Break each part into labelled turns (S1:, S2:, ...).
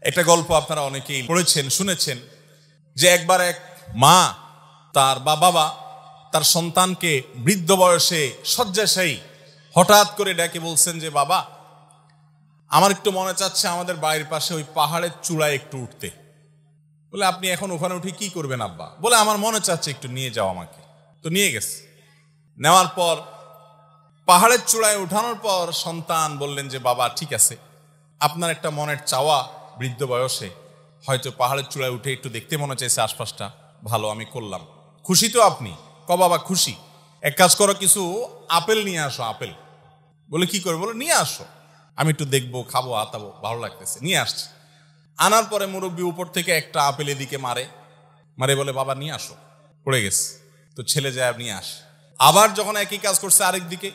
S1: একটা গল্প আপনারা অনেকেই পড়েছেন, শুনেছেন, যে একবার এক মা তার বাবা তার সন্তানকে বৃদ্ধ বয়সে শয্যাশায়ী হঠাৎ করে ডেকে বলছেন যে, বাবা, আমার একটু মনে চাচ্ছে আমাদের বাড়ির পাশে ওই পাহাড়ের চূড়ায় একটু উঠতে। বলে, আপনি এখন ওখানে উঠে কি করবেন আব্বা? বলে, আমার মনে চাচ্ছে একটু নিয়ে যাও আমাকে। তো নিয়ে গেছে। নেওয়ার পর পাহাড়ের চূড়ায় উঠানোর পর সন্তান বললেন যে, বাবা, ঠিক আছে, আপনার একটা মনের চাওয়া, বৃদ্ধ বয়সে হয়তো পাহাড়ের চূড়ায় উঠে একটু দেখতে মনে চাইছে আশপাশটা, ভালো, আমি করলাম। খুশি তো আপনি? বাবা খুশি। এক কাজ করো, কিছু আপেল নিয়ে আসো। আপেল। বলে, কি করবো? বলে, নিয়ে আসো, আমি একটু দেখবো, খাবো, আতাবো, ভালো লাগতেছে। নিয়ে আসছে। আনার পরে মুরব্বী উপর থেকে একটা আপেল এদিকে মারে বলে, বাবা নিয়ে আসো, পড়ে গেছে। তো ছেলে যায় নিয়ে আসে। আবার যখন একই কাজ করছে আরেক দিকে,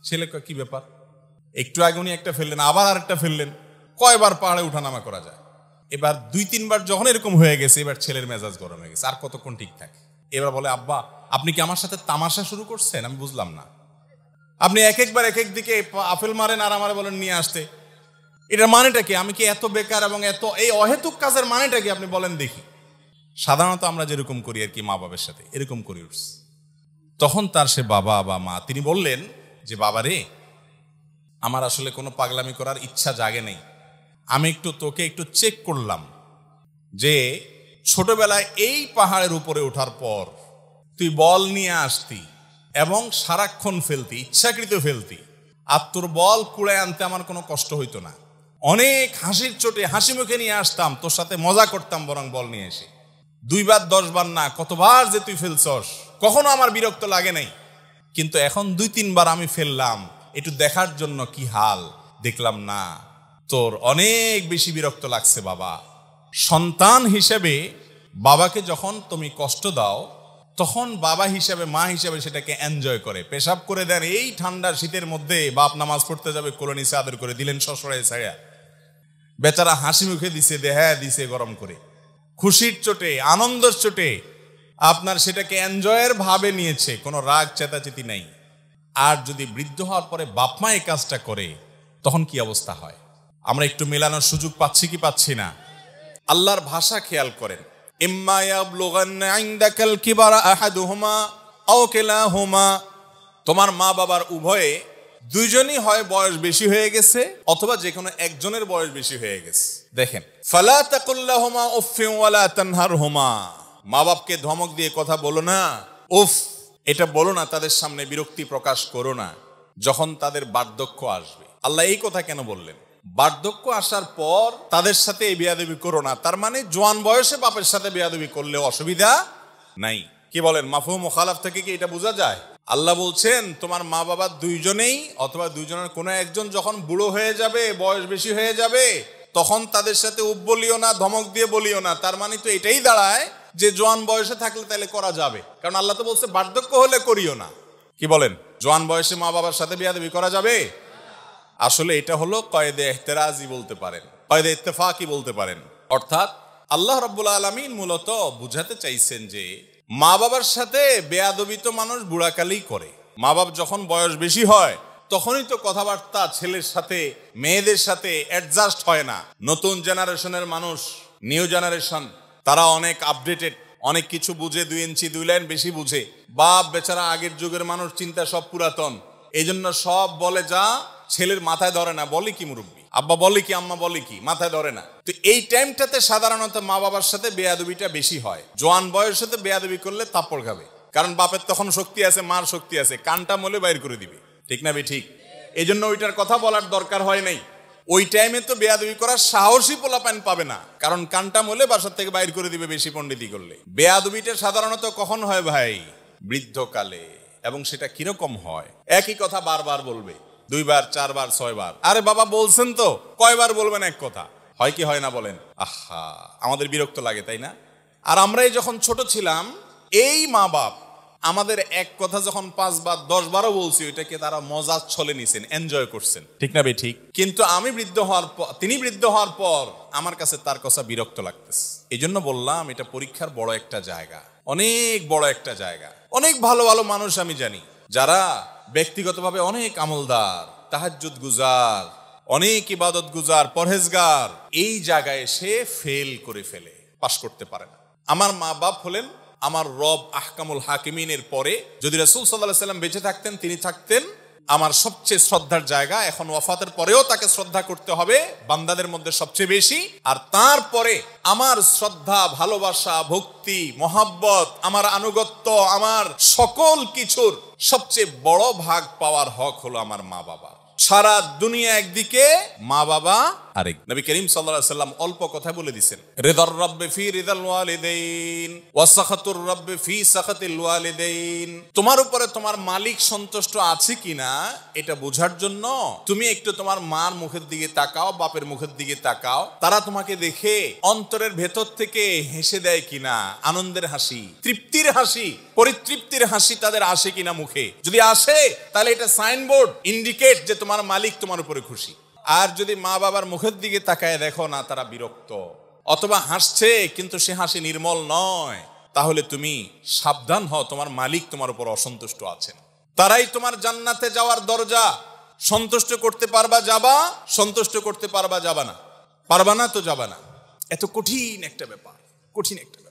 S1: ছেলে কি ব্যাপার, একটু আগে উনি একটা ফেললেন, আবার আরেকটা ফেললেন, কয়বার পাহাড়ে উঠানামা করা যায়? এবার 2-3 বার যখন এরকম হয়ে গেছে, এবার ছেলের মেজাজ গরম হয়ে গেছে, আর কতক্ষণ ঠিক থাকে। এবার বলে, আব্বা, আপনি কি আমার সাথে তামাশা শুরু করছেন? আমি বুঝলাম না, আপনি এক একবার এক এক দিকে আপেল মারেন আর আমারে বলেন নিয়ে আসতে, এটার মানেটা কি? আমি কি এত বেকার এবং এত এই অহেতুক কাজের মানেটা কি আপনি বলেন দেখি। সাধারণত আমরা যেরকম করি আর কি, মা বাবার সাথে এরকম করি উঠছে। তখন তার সে বাবা বা মা, তিনি বললেন যে, বাবা রে, আমার আসলে কোনো পাগলামি করার ইচ্ছা জাগে নেই, আমি তোকে একটু চেক করলাম যে ছোটবেলায় এই পাহাড়ের উপরে ওঠার পর তুই বল নিয়ে আসতি এবং সারাক্ষণ ফেলতি, ইচ্ছাকৃত ফেলতি, আর তোর বল কুড়ে আনতে আমার কোনো কষ্ট হইতো না, অনেক হাসির চোটে হাসি মুখে নিয়ে আসতাম, তোর সাথে মজা করতাম বরং বল নিয়ে এসে। 2 বার 10 বার না, কতবার যে তুই ফেলছস, কখনো আমার বিরক্ত লাগে নাই, কিন্তু এখন 2-3 বার আমি ফেললাম একটু দেখার জন্য কি হাল, দেখলাম না, তোর অনেক বেশি বিরক্ত লাগছে বাবা। সন্তান হিসেবে বাবাকে যখন তুমি কষ্ট দাও, তখন বাবা হিসেবে, মা হিসেবে সেটাকে এনজয় করে, পেশাব করে দেন এই ঠান্ডার শীতের মধ্যে, বাপ নামাজ পড়তে যাবে, কোলে নিচে আদর করে দিলেন সশরায় ছায়া, বেচারা হাসি মুখে দিছে, দেহা দিছে গরম করে, খুশির চোটে, আনন্দের চোটে আপনার সেটাকে এনজয়ের ভাবে নিয়েছে, কোনো রাগ চেতাচেতি নাই। আর যদি বৃদ্ধ হওয়ার পরে বাপ মা এই কাজটা করে, তখন কি অবস্থা হয়? আমরা একটু মেলানোর সুযোগ পাচ্ছি কি পাচ্ছি না? আল্লাহর ভাষা খেয়াল করেন, ইম্মা ইয়াবলুগান্না ইনদাকাল কিবারা আহাদুহুমা আও কিলাহুমা, তোমার মা বাবার উভয়ে দুইজনই হয় বয়স বেশি হয়ে গেছে অথবা যে কোনো একজনের বয়স বেশি হয়ে গেছে। দেখেন, ফালা তাকুল লাহুমা উফফিন ওয়ালা তানহারহুমা, মা বাপকে ধমক দিয়ে কথা বলো না, উফ এটা বলো না, তাদের সামনে বিরক্তি প্রকাশ করো না যখন তাদের বার্ধক্য আসবে। আল্লাহ এই কথা কেন বললেন? বার্ধক্য আসার পর তাদের সাথে এই বেয়াদবি করো না, তার মানে জোয়ান বয়সে বাপের সাথে বেয়াদবি করলে অসুবিধা নাই। কি বলেন, মাফহুম মুখালাফ থেকে কি এটা বোঝা যায়? আল্লাহ বলছেন তোমার মা বাবা দুইজনেই অথবা দুইজনের কোনো একজন যখন বুড়ো হয়ে যাবে, বয়স বেশি হয়ে যাবে, তখন তাদের সাথে উপ বলিও না, ধমক দিয়ে বলিও না। তার মানে তো এটাই দাঁড়ায় যে জোয়ান বয়সে থাকলে তাহলে করা যাবে, কারণ আল্লাহ তো বলছে বার্ধক্য হলে করিও না। কি বলেন, জোয়ান বয়সে মা বাবার সাথে বেয়াদবি করা যাবে? আসলে এটা হলো কয়েদে ইহতেরাজি বলতে পারেন, কয়েদে ইত্তেফাকি বলতে পারেন। অর্থাৎ আল্লাহ রাব্বুল আলামিন মূলত বুঝাতে চাইছেন যে মা বাবার সাথে বেয়াদবি তো মানুষ বুড়াকালেই করে, মা বাপ যখন বয়স বেশি হয় তখনই তো কথাবার্তা ছেলের সাথে মেয়েদের সাথে অ্যাডজাস্ট হয় না। নতুন জেনারেশনের মানুষ, নিউ জেনারেশন, তারা অনেক আপডেটেড, অনেক কিছু বুঝে, 2 ইঞ্চি 2 লাইন বেশি বুঝে। বাপ বেচারা আগের যুগের মানুষ, চিন্তা সব পুরাতন, এই জন্য সব বলে যা ছেলের মাথায় ধরে না। বলি কি মুরব্বী, আব্বা বলি কি, আম্মা বলি কি, মাথায় ধরে না। তো এই টাইমটাতে সাধারণত মা বাবার সাথে বেয়াদবিটা বেশি হয়। জোয়ান বয়সের সাথে বেয়াদবি করলে তাপ্পড় খাবে, কারণ বাপের তখন শক্তি আছে, মার শক্তি আছে, কানটা মলে বাইর করে দিবে, ঠিক না? ঠিক। এই জন্য ওইটার কথা বলার দরকার হয় নাই। ওই টাইমে তো বেয়াদবি করার সাহসী পোলাপান পাবে না, কারণ কানটা মলে বাসার থেকে বাইর করে দিবে বেশি পণ্ডিতি করলে। বেয়াদবিটা সাধারণত কখন হয় ভাই? বৃদ্ধকালে। এবং সেটা কিরকম হয়? একই কথা বারবার বলবে, 2 বার 4 বার 6 বার। আরে বাবা বলছেন তো, কয়বার বলবেন এক কথা? হয় কি হয় না বলেন? আহা, আমাদের বিরক্ত লাগে, তাই না? আর আমরাই যখন ছোট ছিলাম, এই মা বাপ আমাদের এক কথা যখন 5 বার 10 বারও বলছি, ওইটাকে তারা মজার ছলে নিছেন, এনজয় করছেন, ঠিক না? ঠিক। কিন্তু আমি বৃদ্ধ হওয়ার পর, তিনি বৃদ্ধ হওয়ার পর আমার কাছে তার কথা বিরক্ত লাগতেছে। এই জন্য বললাম এটা পরীক্ষার বড় একটা জায়গা, অনেক বড় একটা জায়গা। অনেক ভালো ভালো মানুষ আমি জানি যারা ব্যক্তিগতভাবে অনেক আমলদার, তাহাজ্জুদ গুজার, অনেক ইবাদত গুজার, পরহেজগার, এই জায়গায় সে ফেল করে ফেলে, পাশ করতে পারে না। আমার মা বাপ হলেন আমার রব আহকামুল হাকিমিনের পরে যদি রাসূল সাল্লাল্লাহু আলাইহি সাল্লাম বেঁচে থাকতেন, তিনি থাকতেন আমার সবচেয়ে শ্রদ্ধার জায়গা। এখন ওয়াফাতের পরেও তাকে শ্রদ্ধা করতে হবে বান্দাদের মধ্যে সবচেয়ে বেশি। আর তারপরে আমার শ্রদ্ধা, ভালোবাসা, ভক্তি, মহাব্বত, আমার আনুগত্য, আমার সকল কিছুর সবচেয়ে বড় ভাগ পাওয়ার হক হলো আমার মা বাবা। সারা দুনিয়া একদিকে, মা বাবা আরেক। নবী করিম সাল্লাল্লাহু আলাইহি সাল্লাম অল্প কথা বলে দিয়েছেন, রিদার রাব্বি ফি রিদাল ওয়ালিদাইন ওয়া সাখাতুর রাব্বি ফি সাখাতিল ওয়ালিদাইন। তোমার উপরে তোমার মালিক সন্তুষ্ট আছে কিনা এটা বোঝার জন্য তুমি একটু তোমার মার মুখের দিকে তাকাও, বাপের মুখের দিকে তাকাও। তারা তোমাকে দেখে অন্তরের ভেতর থেকে হেসে দেয় কিনা, আনন্দের হাসি, তৃপ্তির হাসি, পরিতৃপ্তির হাসি তাদের আসে কিনা মুখে। যদি আসে তাহলে এটা সাইনবোর্ড, ইন্ডিকেট যে তোমার মালিক তোমার উপরে খুশি। আর যদি মা বাবার মুখের দিকে তাকায় দেখো না তারা বিরক্ত অথবা হাসছে কিন্তু সে হাসি নির্মল নয়, তাহলে তুমি সাবধান হও, তোমার মালিক তোমার উপর অসন্তুষ্ট আছেন। তারাই তোমার জান্নাতে যাওয়ার দরজা। সন্তুষ্ট করতে পারবা যাবা, সন্তুষ্ট করতে পারবা যাবা না, পারবা না তো যাবা না। এত কঠিন একটা ব্যাপার, কঠিন একটা ব্যাপার।